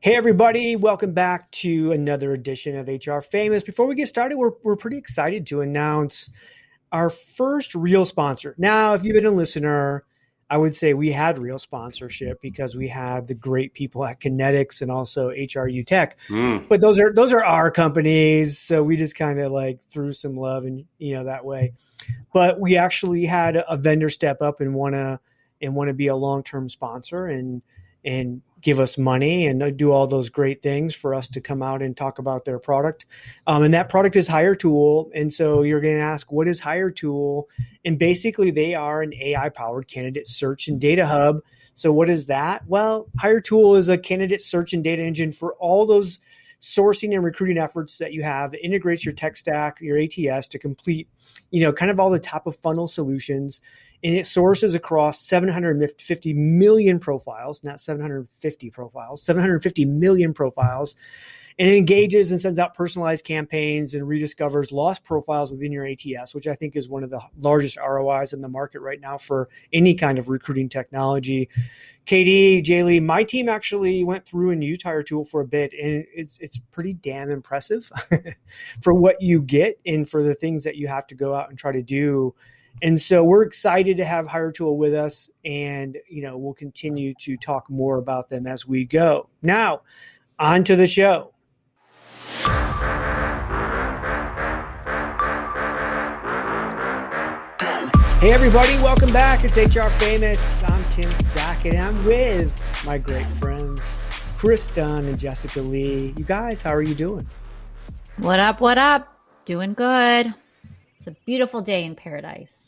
Hey, everybody. Welcome back to another edition of HR Famous. Before we get started, we're pretty excited to announce our first real sponsor. Now, if you've been a listener, I would say we had real sponsorship because we had the great people at Kinetics and also HRU Tech. But those are our companies, so we just kind of like threw some love and that way. But we actually had a vendor step up and want to be a long-term sponsor and give us money and do all those great things for us to come out and talk about their product. And that product is HireTool. And so you're going to ask, what is HireTool? And basically they are an AI-powered candidate search and data hub. So what is that? Well, HireTool is a candidate search and data engine for all those sourcing and recruiting efforts that you have. It integrates your tech stack, your ATS to complete, kind of all the top of funnel solutions. And it sources across 750 million profiles, not 750 profiles, 750 million profiles. And it engages and sends out personalized campaigns and rediscovers lost profiles within your ATS, which I think is one of the largest ROIs in the market right now for any kind of recruiting technology. KD, JLee, my team actually went through and used HireTool for a bit, and it's pretty damn impressive for what you get and for the things that you have to go out and try to do. And so we're excited to have HireTool with us, and we'll continue to talk more about them as we go. Now, on to the show. Hey everybody, welcome back. It's HR Famous. I'm Tim Sackett, and I'm with my great friends, Chris Dunn and Jessica Lee. You guys, how are you doing? What up, what up? Doing good. It's a beautiful day in paradise.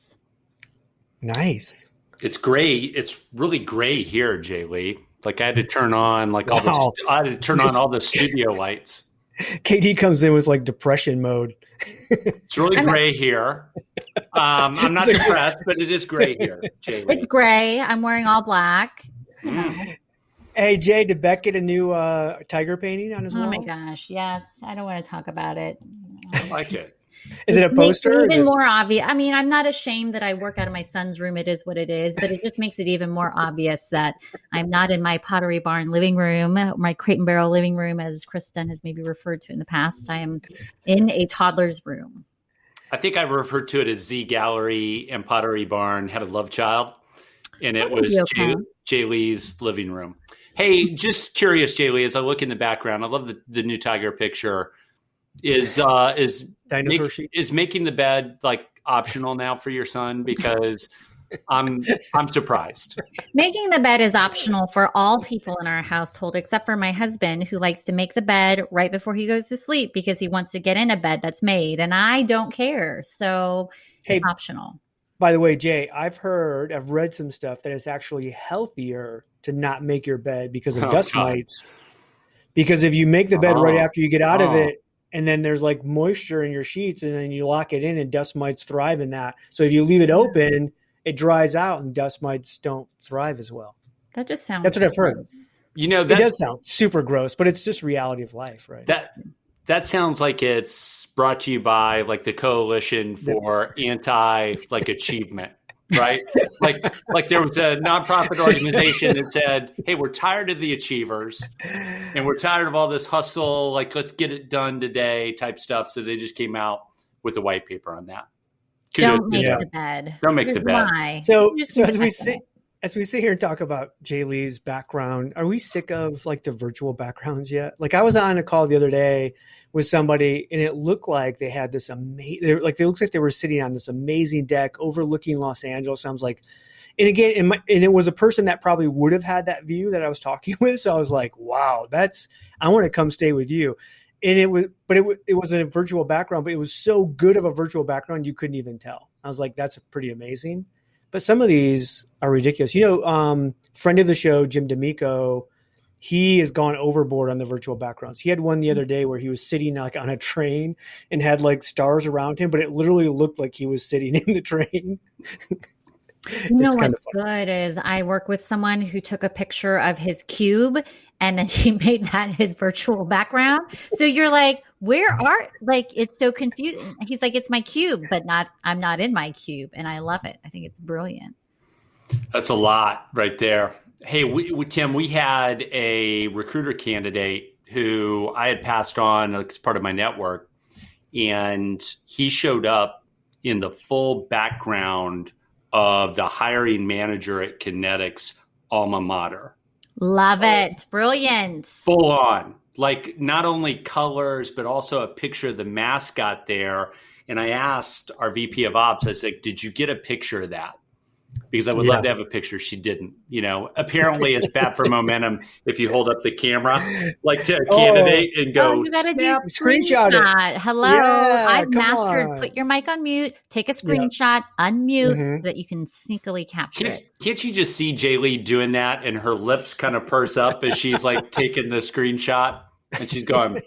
Nice. It's gray. It's really gray here, JLee. Like I had to turn on all the studio lights. KD comes in with like depression mode. It's really gray here. I'm not depressed, but it is gray here, JLee. It's gray. I'm wearing all black. Hey, Jay, did Beck get a new tiger painting on his wall? Oh my gosh, yes. I don't want to talk about it. I like it. Is it a poster? Even more obvious. I mean, I'm not ashamed that I work out of my son's room. It is what it is, but it just makes it even more obvious that I'm not in my Pottery Barn living room, my Crate and Barrel living room, as Kristen has maybe referred to in the past. I am in a toddler's room. I think I referred to it as Z Gallery and Pottery Barn had a love child, and it was JLee's living room. Hey, just curious, JLee, as I look in the background, I love the new tiger picture. Is making the bed like optional now for your son? Because I'm surprised. Making the bed is optional for all people in our household, except for my husband, who likes to make the bed right before he goes to sleep because he wants to get in a bed that's made, and I don't care. So it's optional. By the way, Jay, I've read some stuff that it's actually healthier to not make your bed because of dust mites. Because if you make the bed right after you get out of it, and then there's like moisture in your sheets, and then you lock it in, and dust mites thrive in that. So if you leave it open, it dries out, and dust mites don't thrive as well. That just sounds. That's what I've heard. It does sound super gross, but it's just reality of life, right? That sounds like it's brought to you by like the Coalition for Achievement, right? like there was a nonprofit organization that said, "Hey, we're tired of the achievers, and we're tired of all this hustle. Like, let's get it done today," type stuff. So they just came out with a white paper on that. Don't make the bed. Don't make the bed. Why? So as we sit here and talk about JLee's background, are we sick of like the virtual backgrounds yet? Like I was on a call the other day with somebody, and it looked like they had this amazing, it looks like they were sitting on this amazing deck overlooking Los Angeles. I was like, and again, and it was a person that probably would have had that view that I was talking with. So I was like, wow, I want to come stay with you. And it was a virtual background, but it was so good of a virtual background you couldn't even tell. I was like, that's pretty amazing. But some of these are ridiculous. Friend of the show, Jim D'Amico, he has gone overboard on the virtual backgrounds. He had one the other day where he was sitting like on a train and had like stars around him, but it literally looked like he was sitting in the train. You know what's good is I work with someone who took a picture of his cube and then he made that his virtual background. So you're like, it's so confusing. He's like, it's my cube, but I'm not in my cube. And I love it. I think it's brilliant. That's a lot right there. Hey, Tim, we had a recruiter candidate who I had passed on as part of my network, and he showed up in the full background of the hiring manager at Kinetics alma mater. Love it. Brilliant. Full on. Like not only colors, but also a picture of the mascot there. And I asked our VP of Ops, I said, did you get a picture of that? Because I would love to have a picture. She didn't. Apparently it's bad for momentum if you hold up the camera like to a candidate and go, you gotta do screenshot it. Hello. Yeah, I've mastered. on. Put your mic on mute, take a screenshot, unmute so that you can sneakily capture it. Can't you just see JLee doing that and her lips kind of purse up as she's like taking the screenshot and she's going,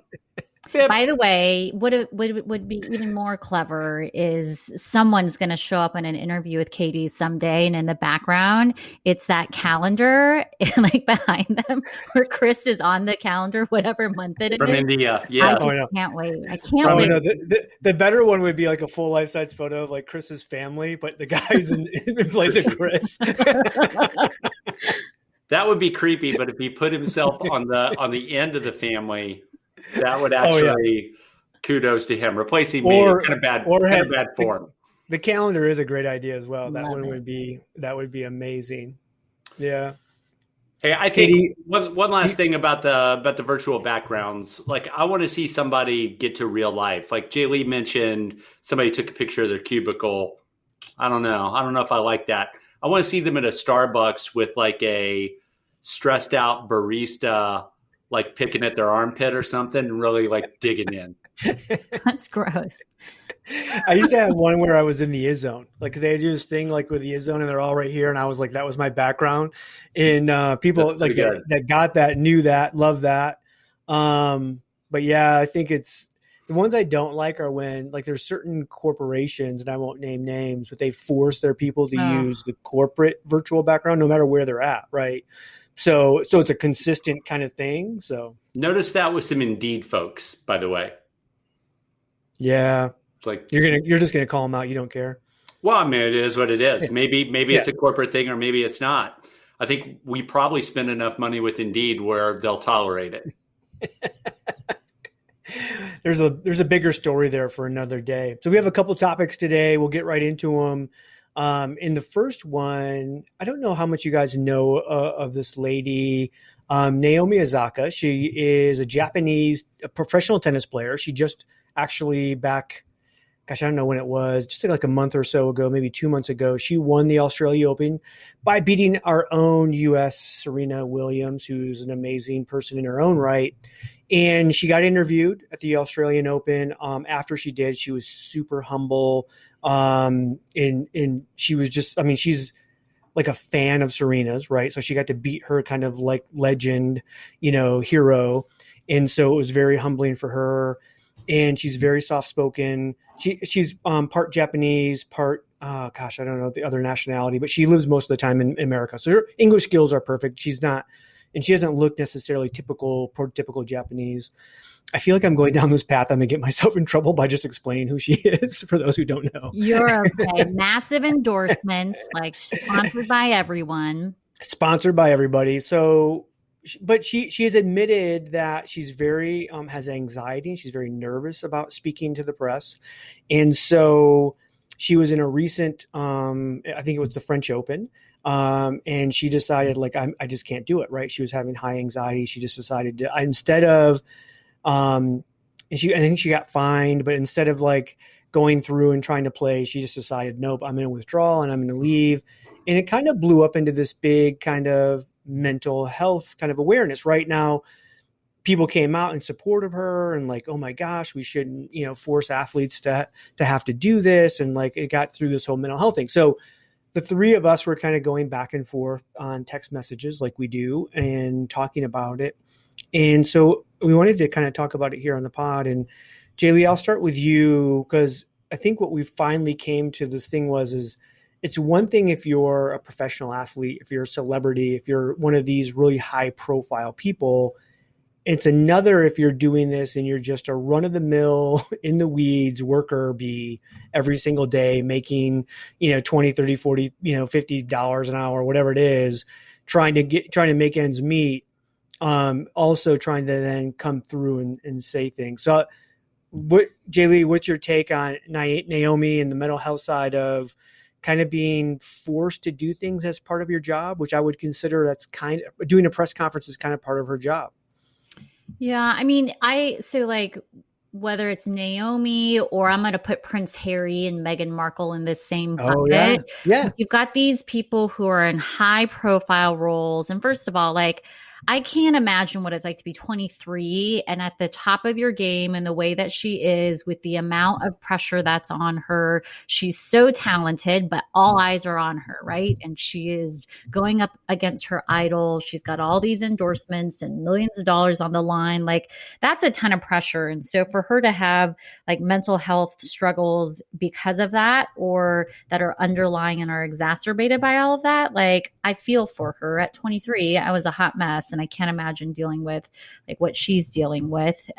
Bip. By the way, what would be even more clever is someone's going to show up in an interview with KD someday, and in the background, it's that calendar, like behind them, where Chris is on the calendar, whatever month it is. From India, yeah. I can't wait. I can't wait. No, the better one would be like a full life-size photo of like Chris's family, but the guy's in place of Chris. That would be creepy, but if he put himself on the end of the family, that would actually kudos to him. Replacing me is kind of bad form. The calendar is a great idea as well. That Love one it. would be amazing. Yeah. Hey, I think one last thing about the virtual backgrounds. Like, I want to see somebody get to real life. Like JLee mentioned, somebody took a picture of their cubicle. I don't know if I like that. I want to see them at a Starbucks with like a stressed out barista, like picking at their armpit or something and really like digging in. That's gross. I used to have one where I was in the is zone. Like they do this thing like with the is zone and they're all right here. And I was like, that was my background. And people like that got that, knew that, loved that. But yeah, I think it's the ones I don't like are when like there's certain corporations, and I won't name names, but they force their people to use the corporate virtual background no matter where they're at. Right. So it's a consistent kind of thing. So notice that with some Indeed folks, by the way. Yeah. It's like you're just gonna call them out. You don't care. Well, I mean, it is what it is. Maybe it's a corporate thing, or maybe it's not. I think we probably spend enough money with Indeed where they'll tolerate it. There's a bigger story there for another day. So we have a couple topics today. We'll get right into them. In the first one, I don't know how much you guys know of this lady, Naomi Osaka. She is a Japanese professional tennis player. She just actually back, I don't know when it was, just like a month or so ago, maybe 2 months ago, she won the Australia Open by beating our own U.S. Serena Williams, who's an amazing person in her own right. And she got interviewed at the Australian Open. After she did, she was super humble. And she was just, I mean, she's like a fan of Serena's, right? So she got to beat her kind of like legend, hero. And so it was very humbling for her. And she's very soft-spoken. She's part Japanese, part, I don't know the other nationality, but she lives most of the time in America. So her English skills are perfect. She's not, and she doesn't look necessarily prototypical Japanese. I feel like I'm going down this path. I'm going to get myself in trouble by just explaining who she is for those who don't know. You're okay. Massive endorsements, like sponsored by everyone. Sponsored by everybody. So, but she has admitted that she's very, has anxiety. She's very nervous about speaking to the press. And so she was in a recent, I think it was the French Open. And she decided like, I just can't do it. Right. She was having high anxiety. She just decided to, instead of, and I think she got fined, but instead of like going through and trying to play, she just decided, nope, I'm going to withdraw and I'm going to leave. And it kind of blew up into this big kind of mental health kind of awareness. Right now, people came out in support of her and like, oh my gosh, we shouldn't, force athletes to have to do this. And like, it got through this whole mental health thing. So the three of us were kind of going back and forth on text messages like we do and talking about it. And so we wanted to kind of talk about it here on the pod. And JLee, I'll start with you because I think what we finally came to this thing is it's one thing if you're a professional athlete, if you're a celebrity, if you're one of these really high profile people. It's another if you're doing this and you're just a run of the mill in the weeds worker bee every single day making, $20, $30, $40, $50 an hour, whatever it is, trying to make ends meet, also trying to then come through and say things. So JLee, what's your take on Naomi and the mental health side of kind of being forced to do things as part of your job, which I would consider that's kind of doing a press conference is kind of part of her job. Yeah. I mean, whether it's Naomi or I'm going to put Prince Harry and Meghan Markle in this same bucket. Oh, yeah. Yeah. You've got these people who are in high profile roles. And first of all, I can't imagine what it's like to be 23 and at the top of your game in the way that she is with the amount of pressure that's on her. She's so talented, but all eyes are on her, right? And she is going up against her idol. She's got all these endorsements and millions of dollars on the line. That's a ton of pressure. And so for her to have mental health struggles because of that, or that are underlying and are exacerbated by all of that, I feel for her. At 23, I was a hot mess. And I can't imagine dealing with what she's dealing with.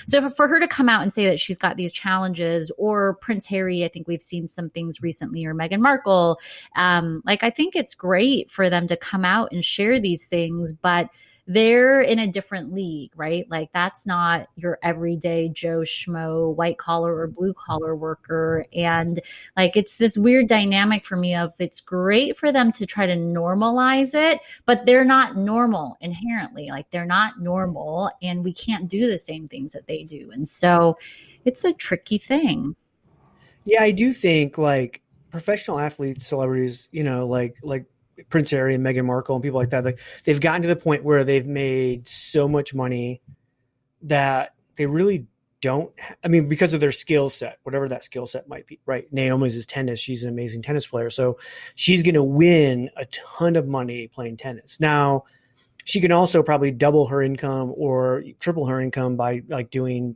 So for her to come out and say that she's got these challenges, or Prince Harry, I think we've seen some things recently, or Meghan Markle, I think it's great for them to come out and share these things, but they're in a different league, right? That's not your everyday Joe Schmo, white collar or blue collar worker. And it's this weird dynamic for me of it's great for them to try to normalize it, but they're not normal inherently. They're not normal, and we can't do the same things that they do. And so it's a tricky thing. Yeah, I do think professional athletes, celebrities, like Prince Harry and Meghan Markle and people like that, they've gotten to the point where they've made so much money that they really don't, because of their skill set, whatever that skill set might be, right? Naomi's is tennis. She's an amazing tennis player. So she's going to win a ton of money playing tennis. Now, she can also probably double her income or triple her income by doing,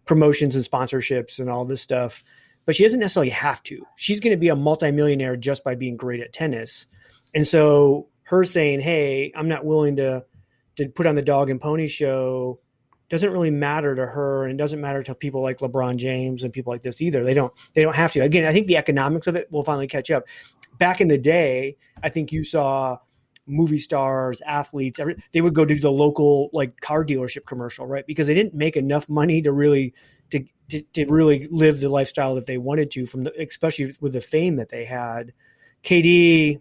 promotions and sponsorships and all this stuff. But she doesn't necessarily have to. She's going to be a multimillionaire just by being great at tennis. And so her saying, hey, I'm not willing to put on the dog and pony show doesn't really matter to her. And it doesn't matter to people like LeBron James and people like this either. They don't have to. Again, I think the economics of it will finally catch up. Back in the day, I think you saw movie stars, athletes, they would go to the local car dealership commercial, right? Because they didn't make enough money to really to really live the lifestyle that they wanted to, especially with the fame that they had. KD,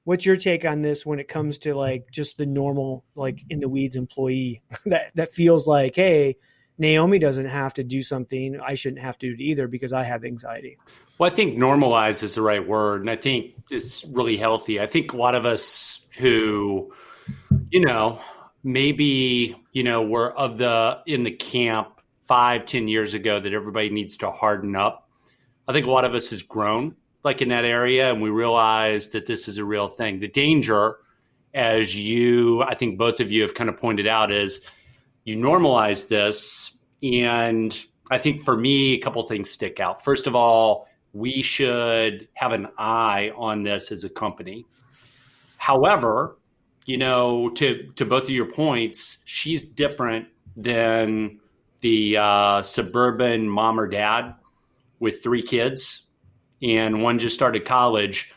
what's your take on this when it comes to just the normal in the weeds employee that feels hey, Naomi doesn't have to do something, I shouldn't have to do it either because I have anxiety? Well, I think normalize is the right word, and I think it's really healthy. I think a lot of us who, maybe, were in the camp 5-10 years ago that everybody needs to harden up. I think a lot of us has grown in that area, and we realize that this is a real thing. The danger, as I think both of you have kind of pointed out, is you normalize this. And I think for me, a couple things stick out. First of all, we should have an eye on this as a company. However, to both of your points, she's different than the suburban mom or dad with 3 kids, and one just started college.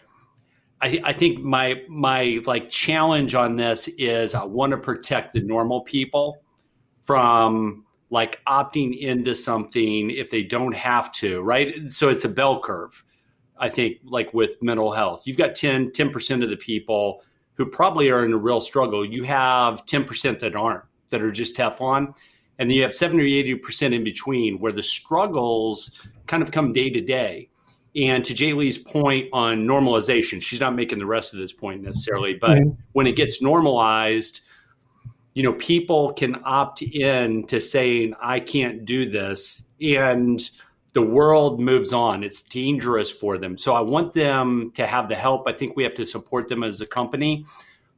I think my challenge on this is I want to protect the normal people from opting into something if they don't have to, right? So it's a bell curve. I think with mental health, you've got 10% of the people who probably are in a real struggle. You have 10% that aren't, that are just Teflon. And then you have 70 or 80% in between where the struggles kind of come day to day. And to JLee's point on normalization, she's not making the rest of this point necessarily, but when it gets normalized, people can opt in to saying, I can't do this. And the world moves on. It's dangerous for them. So I want them to have the help. I think we have to support them as a company,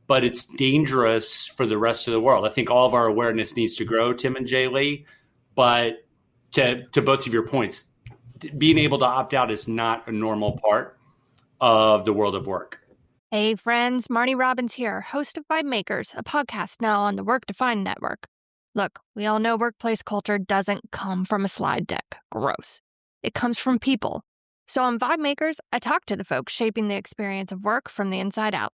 but it's dangerous for the rest of the world. I think all of our awareness needs to grow, Tim and JLee. But to both of your points, being able to opt out is not a normal part of the world of work. Hey friends, Marnie Robbins here, host of Vibe Makers, a podcast now on the Work Defined Network. Look, we all know workplace culture doesn't come from a slide deck. Gross. It comes from people. So on Vibe Makers, I talk to the folks shaping the experience of work from the inside out.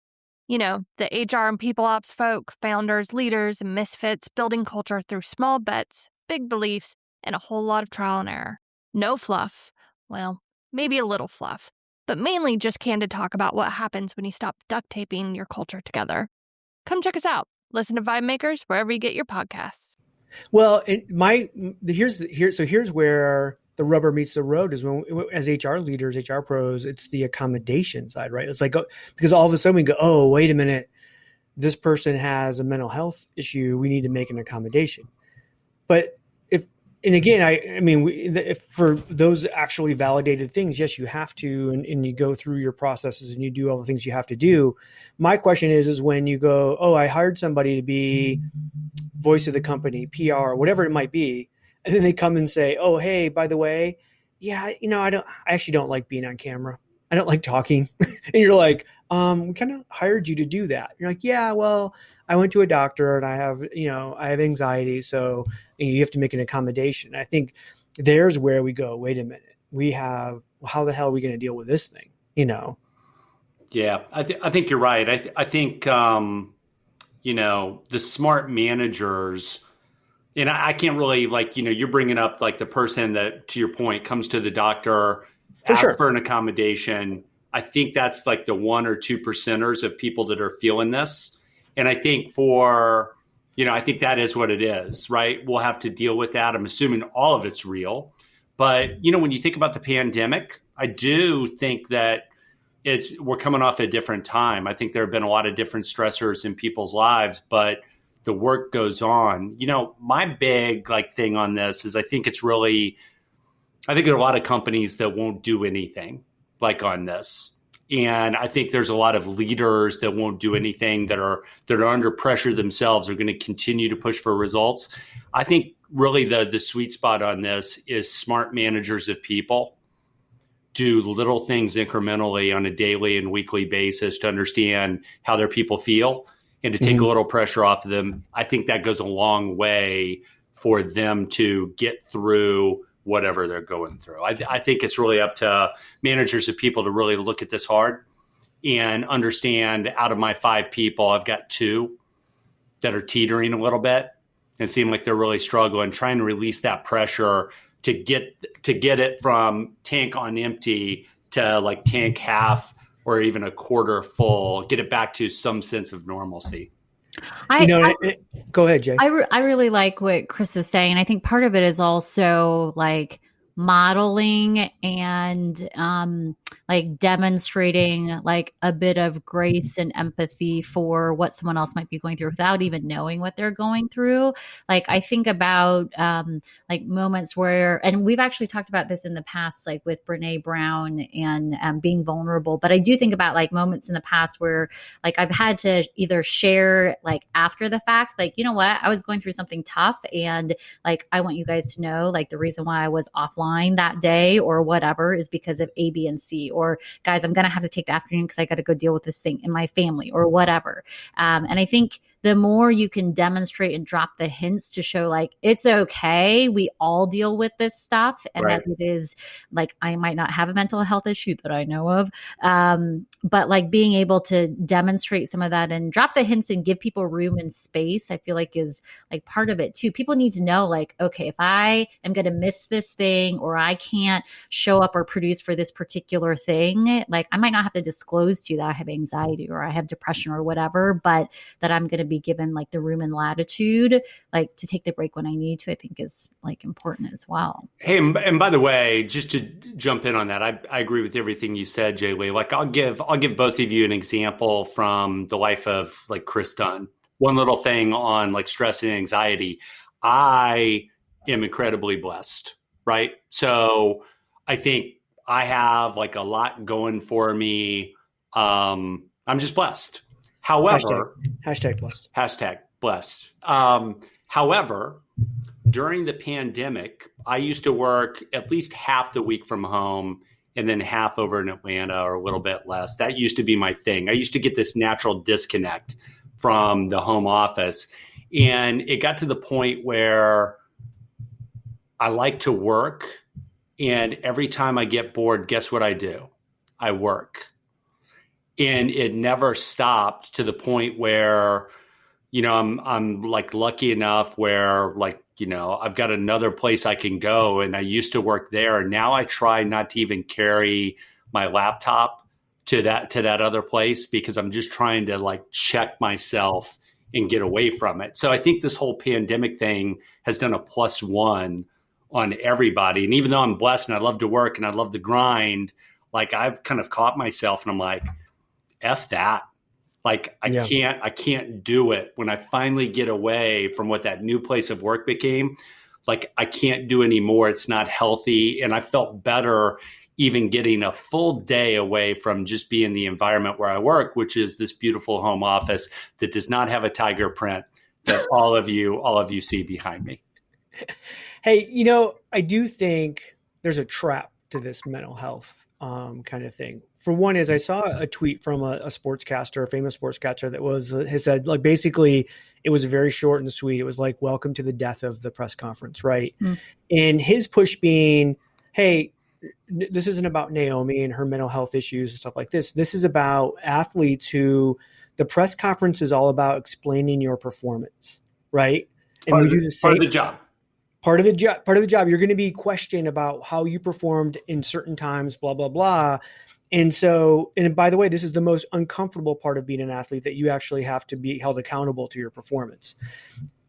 You know, the HR and people ops folk, founders, leaders, and misfits building culture through small bets, big beliefs, and a whole lot of trial and error. No fluff. Well, maybe a little fluff, but mainly just candid talk about what happens when you stop duct taping your culture together. Come check us out. Listen to Vibe Makers wherever you get your podcasts. Well, here's where the rubber meets the road is when, as HR leaders, HR pros, it's the accommodation side, right? It's like, because all of a sudden we go, oh, wait a minute, this person has a mental health issue. We need to make an accommodation. But if for those actually validated things, yes, you have to, and you go through your processes and you do all the things you have to do. My question is when you go, oh, I hired somebody to be voice of the company, PR, whatever it might be. And then they come and say, oh, hey, by the way, yeah, I actually don't like being on camera. I don't like talking. And you're like, we kind of hired you to do that. You're like, yeah, well, I went to a doctor and I have anxiety. So you have to make an accommodation. I think there's where we go, wait a minute, how the hell are we going to deal with this thing? Yeah, I think you're right. I think, the smart managers, and I can't really you're bringing up like the person that, to your point, comes to the doctor for an accommodation. I think that's like the 1 or 2% of people that are feeling this. And I think I think that is what it is, right? We'll have to deal with that. I'm assuming all of it's real. But, when you think about the pandemic, I do think that we're coming off a different time. I think there have been a lot of different stressors in people's lives, but the work goes on. My big thing on this is I think there are a lot of companies that won't do anything on this. And I think there's a lot of leaders that won't do anything that are under pressure themselves, are going to continue to push for results. I think really the sweet spot on this is smart managers of people do little things incrementally on a daily and weekly basis to understand how their people feel and to take a little pressure off of them. I think that goes a long way for them to get through whatever they're going through. I think it's really up to managers of people to really look at this hard and understand, out of my 5 people, I've got 2 that are teetering a little bit and seem like they're really struggling, trying to release that pressure to get it from tank on empty to tank half or even a quarter full, get it back to some sense of normalcy. Go ahead, Jay. I really like what Chris is saying. I think part of it is also modeling and demonstrating a bit of grace and empathy for what someone else might be going through without even knowing what they're going through. I think about moments where, and we've actually talked about this in the past, with Brene Brown and being vulnerable. But I do think about moments in the past where I've had to either share after the fact, you know what, I was going through something tough, and I want you guys to know the reason why I was offline that day or whatever is because of A, B, and C, or guys, I'm going to have to take the afternoon because I got to go deal with this thing in my family or whatever. And I think the more you can demonstrate and drop the hints to show it's okay, we all deal with this stuff, and that it is I might not have a mental health issue that I know of, but being able to demonstrate some of that and drop the hints and give people room and space, I feel is part of it too. People need to know okay, if I am going to miss this thing or I can't show up or produce for this particular thing, I might not have to disclose to you that I have anxiety or I have depression or whatever, but that I'm going to be given the room and latitude to take the break when I need to, I think is important as well. Hey, and by the way, just to jump in on that, I agree with everything you said, JLee. I'll give both of you an example from the life of Chris Dunn. One little thing on stress and anxiety. I am incredibly blessed, right? So I think I have a lot going for me. I'm just blessed. However, hashtag blessed. Hashtag blessed. However, during the pandemic, I used to work at least half the week from home and then half over in Atlanta or a little bit less. That used to be my thing. I used to get this natural disconnect from the home office. And it got to the point where I like to work. And every time I get bored, guess what I do? I work. And it never stopped to the point where, I'm like lucky enough where I've got another place I can go, and I used to work there. And now I try not to even carry my laptop to that other place, because I'm just trying to check myself and get away from it. So I think this whole pandemic thing has done a +1 on everybody. And even though I'm blessed and I love to work and I love the grind, I've kind of caught myself and I'm like, F that. I can't do it. When I finally get away from what that new place of work became, I can't do anymore. It's not healthy. And I felt better even getting a full day away from just being the environment where I work, which is this beautiful home office that does not have a tiger print that all of you see behind me. Hey, I do think there's a trap to this mental health kind of thing. For one is I saw a tweet from a sportscaster, a famous sportscaster that has said, basically it was very short and sweet. It was welcome to the death of the press conference. Right. Mm. And his push being, hey, this isn't about Naomi and her mental health issues and stuff like this. This is about athletes who the press conference is all about explaining your performance. Right. And we do the same. Part of the job. Part of the job. You're going to be questioned about how you performed in certain times, blah, blah, blah. And by the way, this is the most uncomfortable part of being an athlete, that you actually have to be held accountable to your performance.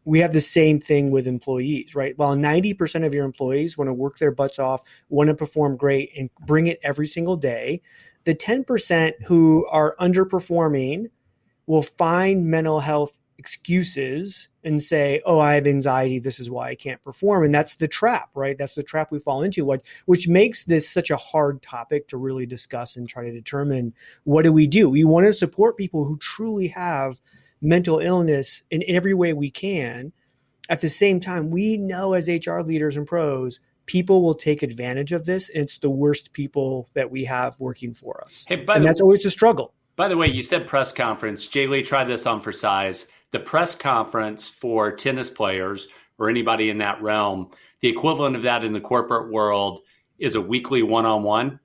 We have the same thing with employees, right? While 90% of your employees want to work their butts off, want to perform great and bring it every single day, the 10% who are underperforming will find mental health excuses and say, oh, I have anxiety, this is why I can't perform. And that's the trap, right? That's the trap we fall into, which makes this such a hard topic to really discuss and try to determine, what do? We want to support people who truly have mental illness in every way we can. At the same time, we know as HR leaders and pros, people will take advantage of this. And it's the worst people that we have working for us. Hey, and that's always a struggle. By the way, you said press conference. JLee, try this on for size. The press conference for tennis players or anybody in that realm, the equivalent of that in the corporate world is a weekly one-on-one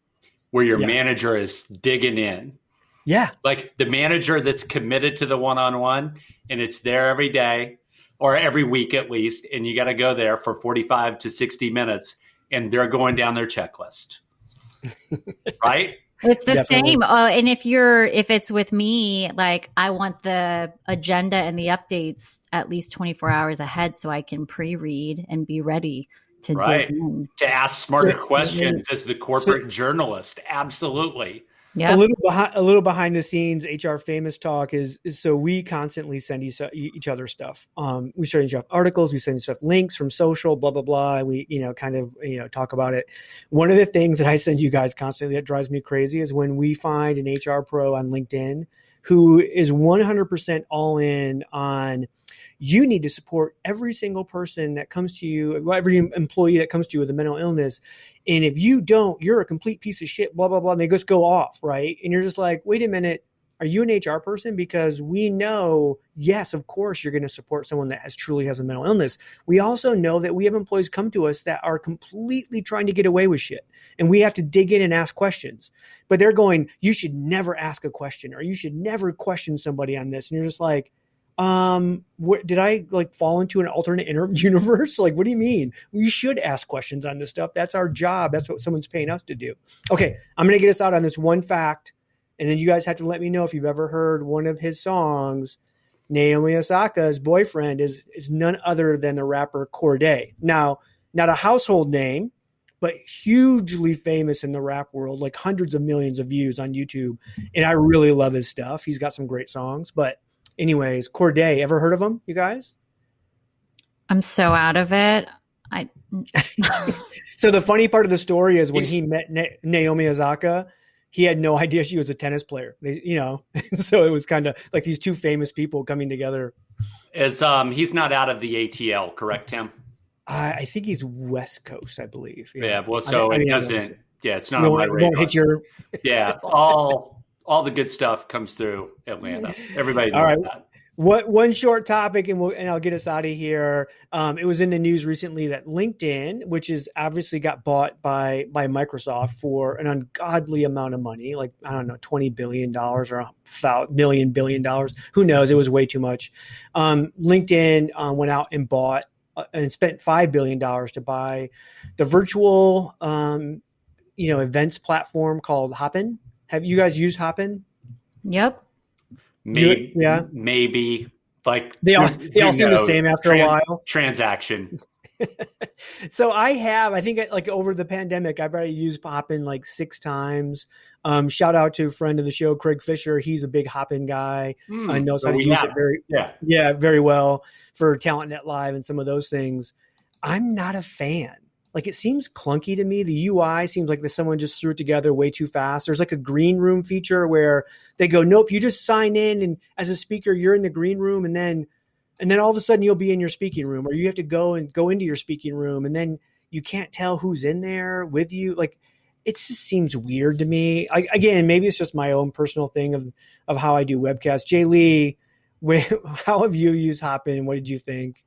where your manager is digging in. Yeah. The manager that's committed to the one-on-one, and it's there every day or every week at least. And you got to go there for 45 to 60 minutes and they're going down their checklist. Right? It's the same. And if it's with me, I want the agenda and the updates at least 24 hours ahead so I can pre-read and be ready to dig in. To ask smarter questions as the corporate journalist. Absolutely. Yeah. A little behind the scenes HR famous talk is so we constantly send each other stuff. We send each other articles, we send each other links from social, blah, blah, blah. And we, talk about it. One of the things that I send you guys constantly that drives me crazy is when we find an HR pro on LinkedIn who is 100% all in on, you need to support every single person that comes to you, every employee that comes to you with a mental illness. And if you don't, you're a complete piece of shit, blah, blah, blah. And they just go off, right? And you're just like, wait a minute, are you an HR person? Because we know, yes, of course, you're going to support someone that truly has a mental illness. We also know that we have employees come to us that are completely trying to get away with shit. And we have to dig in and ask questions. But they're going, you should never ask a question, or you should never question somebody on this. And you're just like, did I fall into an alternate universe? What do you mean? We should ask questions on this stuff. That's our job. That's what someone's paying us to do. Okay. I'm going to get us out on this one fact. And then you guys have to let me know if you've ever heard one of his songs. Naomi Osaka's boyfriend is none other than the rapper Cordae. Now, not a household name, but hugely famous in the rap world, hundreds of millions of views on YouTube. And I really love his stuff. He's got some great songs, but anyways, Cordae, ever heard of him, you guys? I'm so out of it. So the funny part of the story is when he met Naomi Osaka, he had no idea she was a tennis player. So it was kind of like these two famous people coming together. He's not out of the ATL, correct, Tim? I think he's West Coast, I believe. Yeah. Well, so it doesn't. Yeah, it's not on my radar. Won't hit your. Yeah. All the good stuff comes through Atlanta. Everybody knows that. One short topic, and I'll get us out of here. It was in the news recently that LinkedIn, which is obviously got bought by Microsoft for an ungodly amount of money, like I don't know, $20 billion or $1 billion. Who knows? It was way too much. LinkedIn went out and bought and spent $5 billion to buy the virtual, events platform called Hopin. Have you guys used Hopin? Yep. Maybe like they all seem the same after a while. Transaction. So I think like over the pandemic, I've already used Hopin like 6 times. Shout out to a friend of the show, Craig Fisher. He's a big Hopin guy. Knows how to use it very well for TalentNet Live and some of those things. I'm not a fan. Like it seems clunky to me. The UI seems like someone just threw it together way too fast. There's like a green room feature where they go, nope, you just sign in and as a speaker, you're in the green room and then all of a sudden you'll be in your speaking room, or you have to go into your speaking room and then you can't tell who's in there with you. Like it just seems weird to me. Again, maybe it's just my own personal thing of how I do webcasts. JLee, how have you used Hopin? What did you think?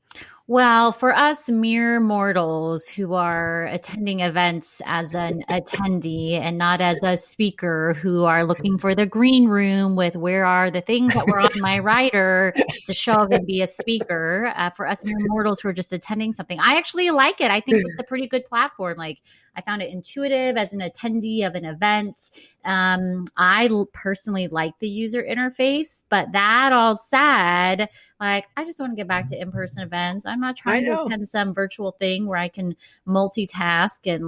Well, for us mere mortals who are attending events as an attendee and not as a speaker, who are looking for the green room with where are the things that were on my rider to show up and be a speaker, for us mere mortals who are just attending something, I actually like it. I think it's a pretty good platform. Like I found it intuitive as an attendee of an event. I personally like the user interface, but that all said, like, I just want to get back to in-person events. I'm not trying to attend some virtual thing where I can multitask and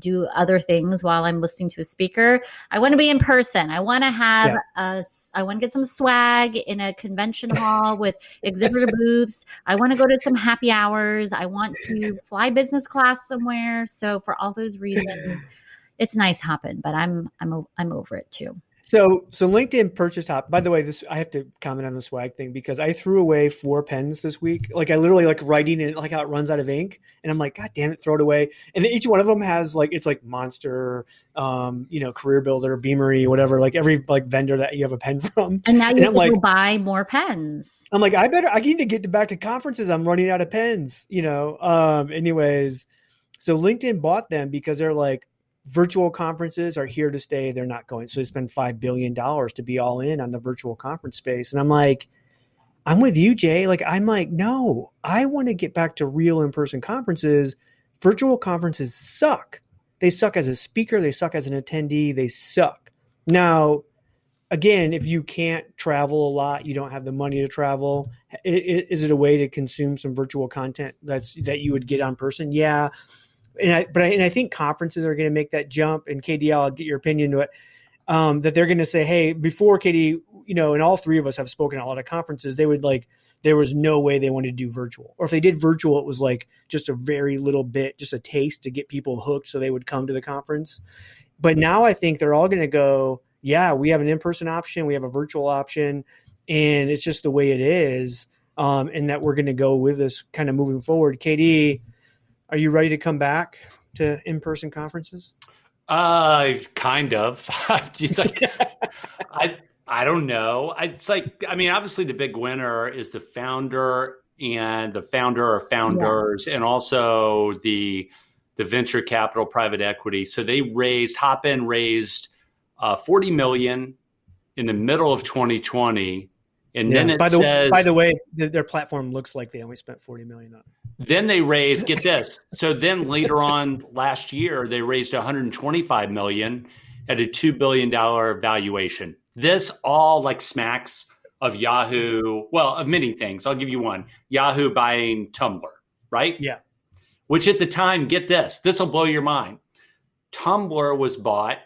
do other things while I'm listening to a speaker. I want to be in person. I want to have I want to get some swag in a convention hall with exhibitor booths. I want to go to some happy hours. I want to fly business class somewhere. So for all those reasons, it's nice Hopin, but I'm over it too. So LinkedIn purchased Hopin. By the way, I have to comment on the swag thing because I threw away 4 pens this week. Like I literally like writing and like how it runs out of ink, and I'm like, God damn it, throw it away. And then each one of them has like it's like Monster, Career Builder, Beamery, whatever. Like every like vendor that you have a pen from. And now you have to buy more pens. I'm like, I need to get back to conferences. I'm running out of pens. Anyways, so LinkedIn bought them because they're like, virtual conferences are here to stay. They're not going. So they spend $5 billion to be all in on the virtual conference space. And I'm like, I'm with you, Jay. Like, I'm like, no, I want to get back to real in-person conferences. Virtual conferences suck. They suck as a speaker. They suck as an attendee. They suck. Now, again, if you can't travel a lot, you don't have the money to travel. Is it a way to consume some virtual content that you would get on person? Yeah. And I think conferences are going to make that jump. And KD, I'll get your opinion to it. That they're going to say, hey, before KD, and all 3 of us have spoken at a lot of conferences, they would like, there was no way they wanted to do virtual. Or if they did virtual, it was like just a very little bit, just a taste to get people hooked so they would come to the conference. But now I think they're all going to go, yeah, we have an in-person option, we have a virtual option, and it's just the way it is. And that we're going to go with this kind of moving forward. KD, are you ready to come back to in-person conferences? Kind of. It's like, I don't know. It's like, I mean, obviously the big winner is the founder and the founder or founders, and also the venture capital private equity. So Hopin raised $40 million in the middle of 2020. And then by the way, their platform looks like they only spent $40 million on it. Then they raised, get this. So then later on last year, they raised $125 million at a $2 billion valuation. This all like smacks of Yahoo. Well, of many things. I'll give you one. Yahoo buying Tumblr, right? Yeah. Which at the time, get this. This will blow your mind. Tumblr was bought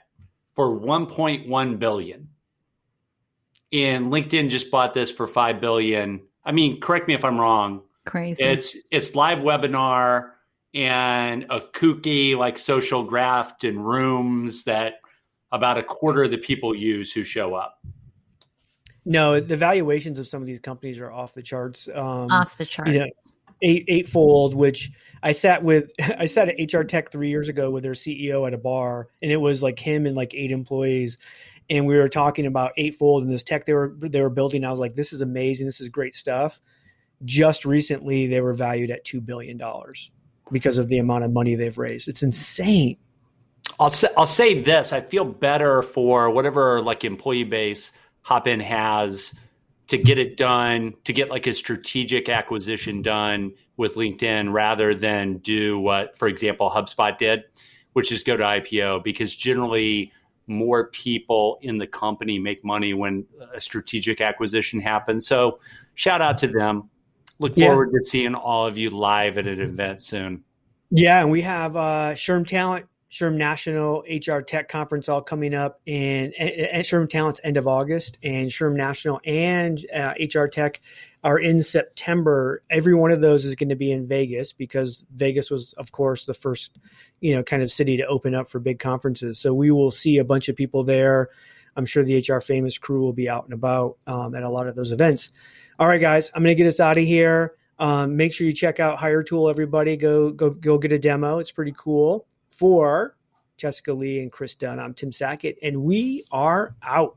for $1.1 billion. And LinkedIn just bought this for $5 billion. I mean, correct me if I'm wrong. Crazy. It's live webinar and a kooky like social graph and rooms that about a quarter of the people use who show up. No, the valuations of some of these companies are off the charts. Off the charts. Eightfold, which I sat at HR Tech 3 years ago with their CEO at a bar, and it was like him and like 8 employees. and we were talking about Eightfold and this tech they were building. I was like, this is amazing. This is great stuff. Just recently, they were valued at $2 billion because of the amount of money they've raised. It's insane. I'll say this. I feel better for whatever like employee base Hopin has to get it done, to get like a strategic acquisition done with LinkedIn rather than do what, for example, HubSpot did, which is go to IPO, because generally more people in the company make money when a strategic acquisition happens. So shout out to them. Look forward to seeing all of you live at an event soon. Yeah, and we have SHRM Talent, SHRM National HR Tech Conference all coming up in SHRM Talent's end of August, and SHRM National and HR Tech are in September. Every one of those is going to be in Vegas because Vegas was, of course, the first, kind of city to open up for big conferences. So we will see a bunch of people there. I'm sure the HR Famous crew will be out and about at a lot of those events. All right, guys, I'm going to get us out of here. Make sure you check out Hire Tool, everybody. Go get a demo. It's pretty cool. For Jessica Lee and Chris Dunn, I'm Tim Sackett, and we are out.